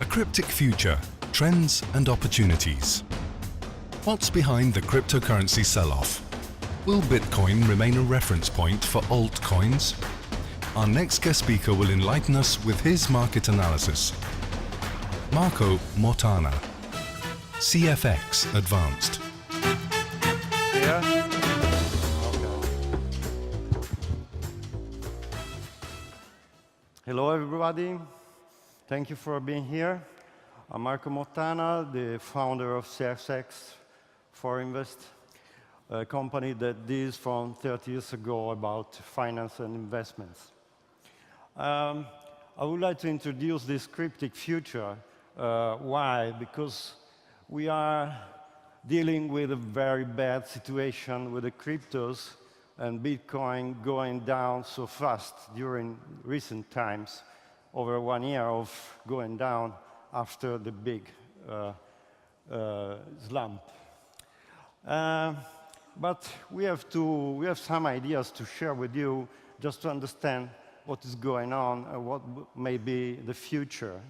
A cryptic future, trends and opportunities. What's behind the cryptocurrency sell-off? Will Bitcoin remain a reference point for altcoins? Our next guest speaker will enlighten us with his market analysis. Marco Mottana, CFX Advanced. Yeah. Hello, everybody. Thank you for being here. I'm Marco Mottana, the founder of CFX for Invest, a company that deals from 30 years ago about finance and investments. I would like to introduce this cryptic future. Why? Because we are dealing with a very bad situation with the cryptos and Bitcoin going down so fast during recent times, over 1 year of going down after the big slump. But we have some ideas to share with you just to understand what is going on and what may be the future.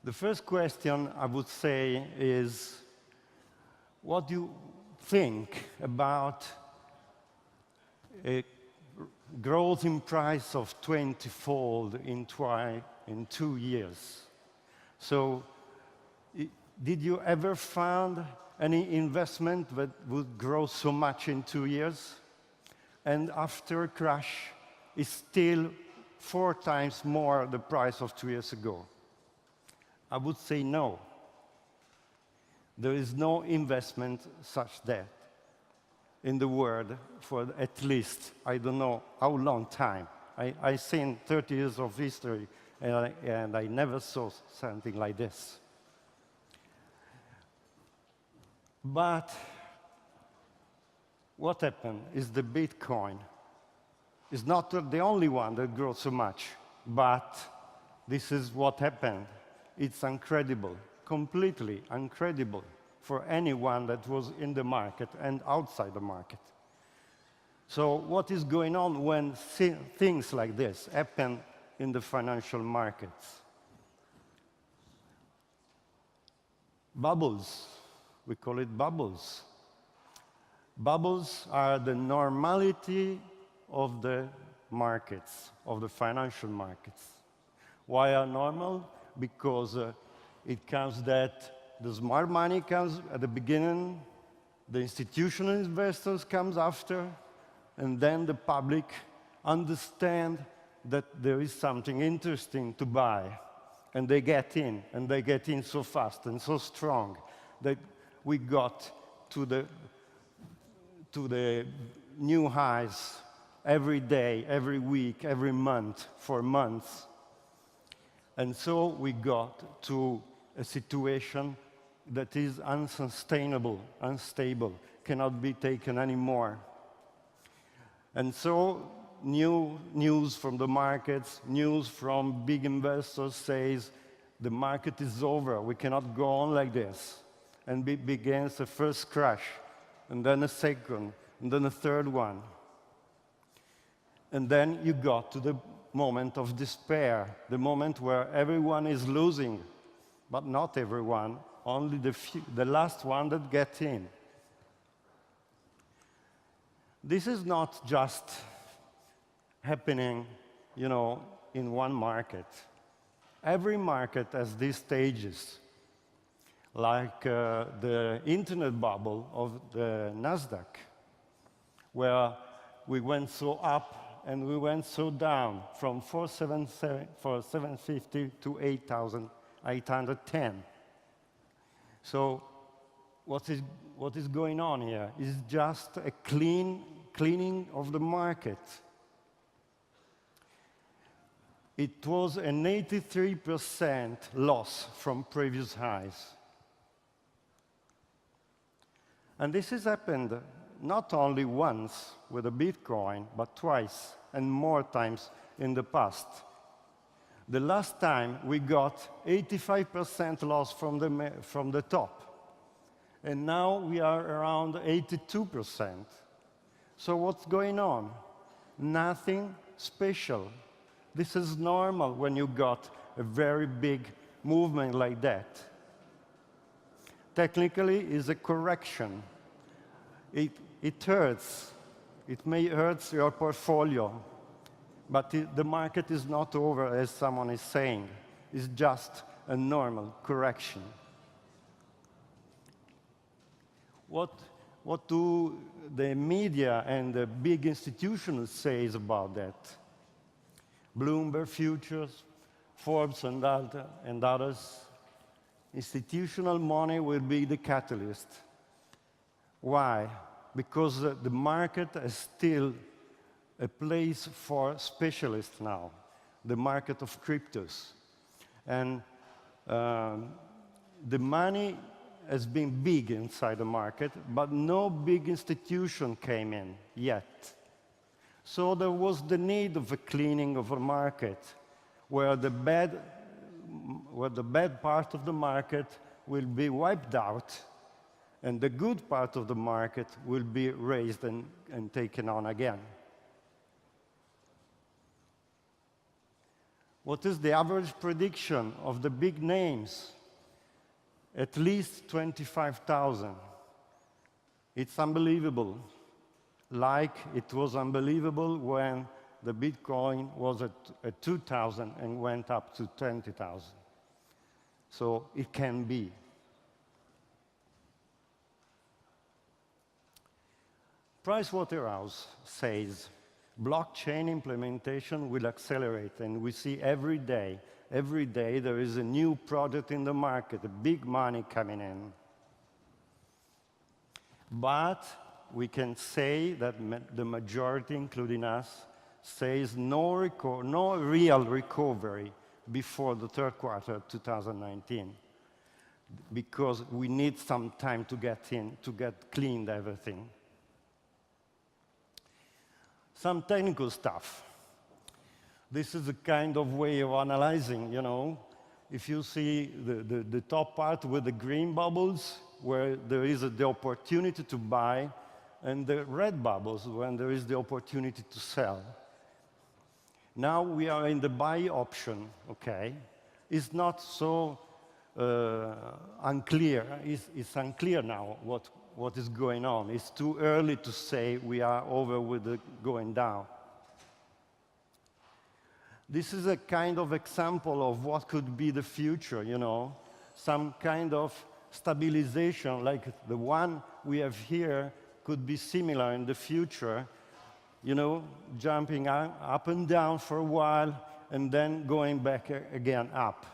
The first question I would say is, what do you think about a growth in price of 20-fold in 2 years? So, did you ever find any investment that would grow so much in 2 years? And after a crash, it's still 4 times more the price of 2 years ago? I would say no. There is no investment such that in the world for at least, I don't know how long time. I've seen 30 years of history, and I never saw something like this. But what happened is the Bitcoin is not the only one that grows so much, but this is what happened. It's incredible, completely incredible for anyone that was in the market and outside the market. So what is going on when things like this happen in the financial markets? Bubbles. We call it bubbles. Bubbles are the normality of the markets, of the financial markets. Why are normal? Because it comes that the smart money comes at the beginning, the institutional investors comes after, and then the public understand that there is something interesting to buy, and they get in so fast and so strong that we got to the new highs every day, every week, every month, for months. And so we got to a situation that is unsustainable, unstable, cannot be taken anymore. And so new news from the markets, news from big investors says the market is over, we cannot go on like this. And begins the first crash, and then a second, and then a third one. And then you got to the moment of despair, the moment where everyone is losing, but not everyone, only the last one that gets in. This is not just happening, in one market. Every market has these stages, like the internet bubble of the NASDAQ, where we went so up and we went so down from 4,750 to 8,810. So what is going on here is just a cleaning of the market. It was an 83% loss from previous highs. And this has happened not only once with the Bitcoin, but twice and more times in the past. The last time we got 85% loss from the top. And now we are around 82%. So what's going on? Nothing special. This is normal when you got a very big movement like that. Technically, it's a correction. It hurts. It may hurt your portfolio, but the market is not over, as someone is saying. It's just a normal correction. What do the media and the big institutions say about that? Bloomberg Futures, Forbes, and others. Institutional money will be the catalyst. Why? Because the market is still a place for specialists now, the market of cryptos. And the money has been big inside the market, but no big institution came in yet. So there was the need of a cleaning of a market where the bad part of the market will be wiped out and the good part of the market will be raised and taken on again. What is the average prediction of the big names? At least 25,000. It's unbelievable. Like it was unbelievable when the Bitcoin was at 2,000 and went up to 20,000. So it can be. Pricewaterhouse says blockchain implementation will accelerate, and we see every day there is a new product in the market, a big money coming in. But we can say that the majority, including us, says no real recovery before the third quarter of 2019, because we need some time to get cleaned everything. Some technical stuff. This is a kind of way of analyzing, you know. If you see the top part with the green bubbles, where there is the opportunity to buy, and the red bubbles, when there is the opportunity to sell. Now we are in the buy option, okay? It's not so unclear. It's unclear now what is going on. It's too early to say we are over with the going down. This is a kind of example of what could be the future, you know, some kind of stabilization like the one we have here could be similar in the future, you know, jumping up and down for a while and then going back again up.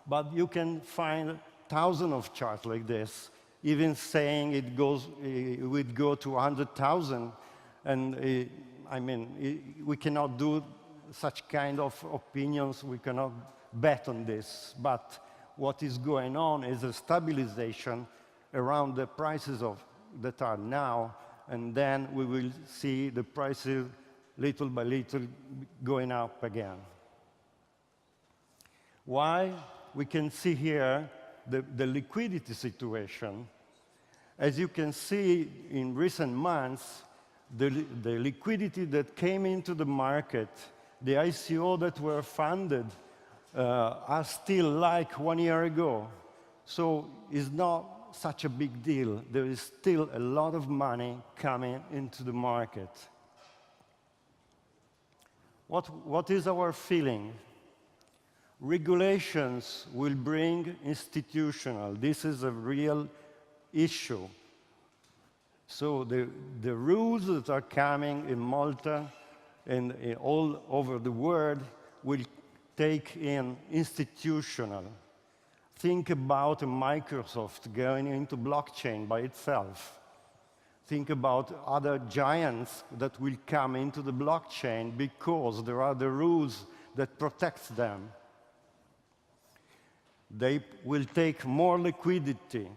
But you can find thousands of charts like this, even saying it would go to 100,000, and I mean, we cannot do such kind of opinions, we cannot bet on this, but what is going on is a stabilization around the prices that are now, and then we will see the prices little by little going up again. Why? We can see here the liquidity situation. As you can see in recent months, the liquidity that came into the market, the ICO that were funded are still like 1 year ago. So it's not such a big deal. There is still a lot of money coming into the market. What is our feeling? Regulations will bring institutional. This is a real issue. So the rules that are coming in Malta and all over the world will take in institutional. Think about Microsoft going into blockchain by itself. Think about other giants that will come into the blockchain because there are the rules that protect them. They will take more liquidity,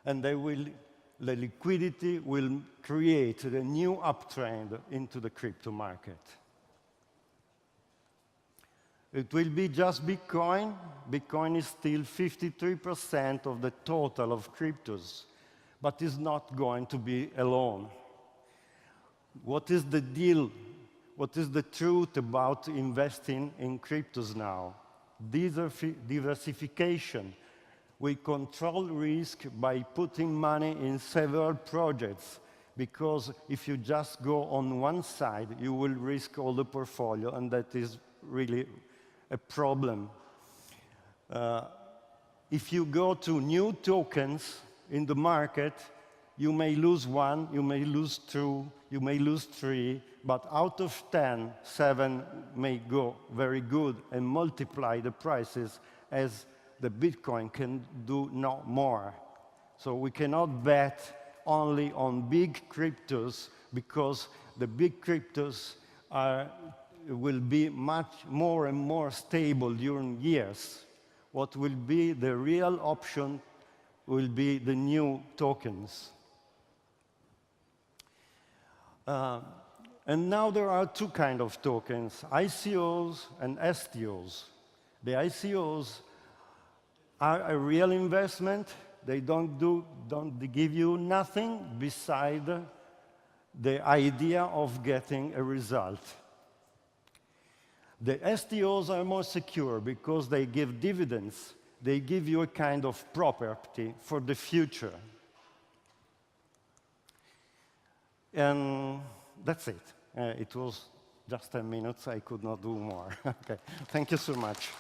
and the liquidity will create a new uptrend into the crypto market. It will be just Bitcoin. Bitcoin is still 53% of the total of cryptos, but is not going to be alone. What is the deal? what is the truth about investing in cryptos now? Diversification. We control risk by putting money in several projects, because if you just go on one side, you will risk all the portfolio, and that is really a problem. If you go to new tokens in the market, you may lose one, you may lose two, you may lose three, but out of 10, 7 may go very good and multiply the prices, as the Bitcoin can do no more. So we cannot bet only on big cryptos, because the big cryptos will be much more and more stable during years. What will be the real option will be the new tokens. And now there are two kinds of tokens, ICOs and STOs. The ICOs are a real investment. They don't give you nothing beside the idea of getting a result. The STOs are more secure because they give dividends. They give you a kind of property for the future. And that's it. It was just 10 minutes. I could not do more. Okay. Thank you so much.